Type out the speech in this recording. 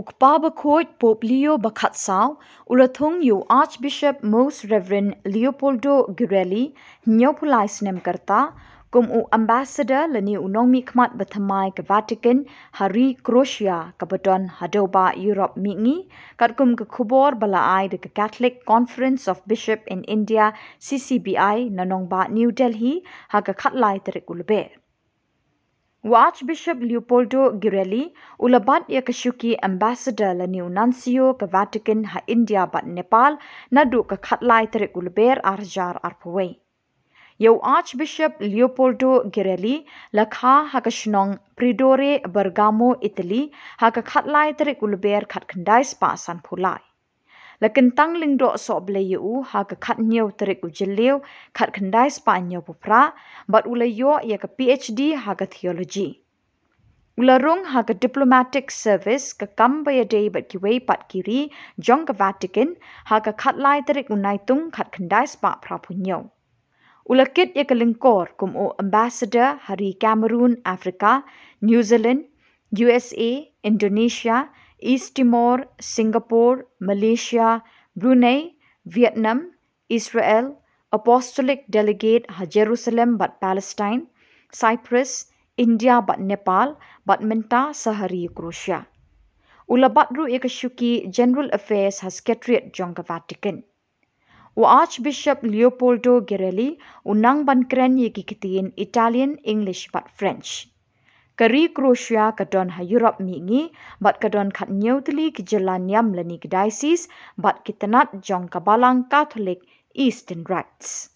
Ukpa bakhoit Pope Leo bakhatsao, ulathung yu Archbishop Most Reverend Leopoldo Girelli, nyopulai snem karta, kum u ambassador lani unong mikmat bathamai ke Vatican, hari Croatia, kabadon hadoba Europe mingi, kat kum ke KHUBOR balaai de ke Catholic Conference of Bishop in India, CCBI, nanong ba New Delhi, ha ke khatlai terik ulber. Archbishop Leopoldo Girelli ulabat ya kashuki ambassador la new nuncio ke Vatican ha India bat Nepal nadu ke khatlai terik ulber arjar arpawai. Yo Archbishop Leopoldo Girelli lakha ha kashnong Pridore Bergamo Italy ha ke khatlai terik ulber khat khandai spa san phulai. Lakentang lingdo so blayu ha ka khat nyew terik ujelew khat khandai spa nyew pupra bat ulayo ya ka PhD ha ka theology. Ularung ha ka diplomatic service ka kambaya day bat kiwei pat kiri jong ka Vatican ha ka khat lai terik unaitung khat khandai spa prapu nyew. Ulakit ya ka lingkor kum o ambassador hari Cameroon, Africa, New Zealand, USA, Indonesia, East Timor, Singapore, Malaysia, Brunei, Vietnam, Israel, Apostolic Delegate ha Jerusalem but Palestine, Cyprus, India but Nepal, but Menta sahari Croatia. Ulabatru ikashuki General Affairs ha Secretariat Jongka Vatican. Archbishop Leopoldo Girelli unang bankren yikikitin Italian, English but French. Kari Croatia kadon ha Europe mingi, bat kadon kat neutali ki jalan NIAM lani ki diocese, bat kitanat jong kabalang Catholic Eastern Rites.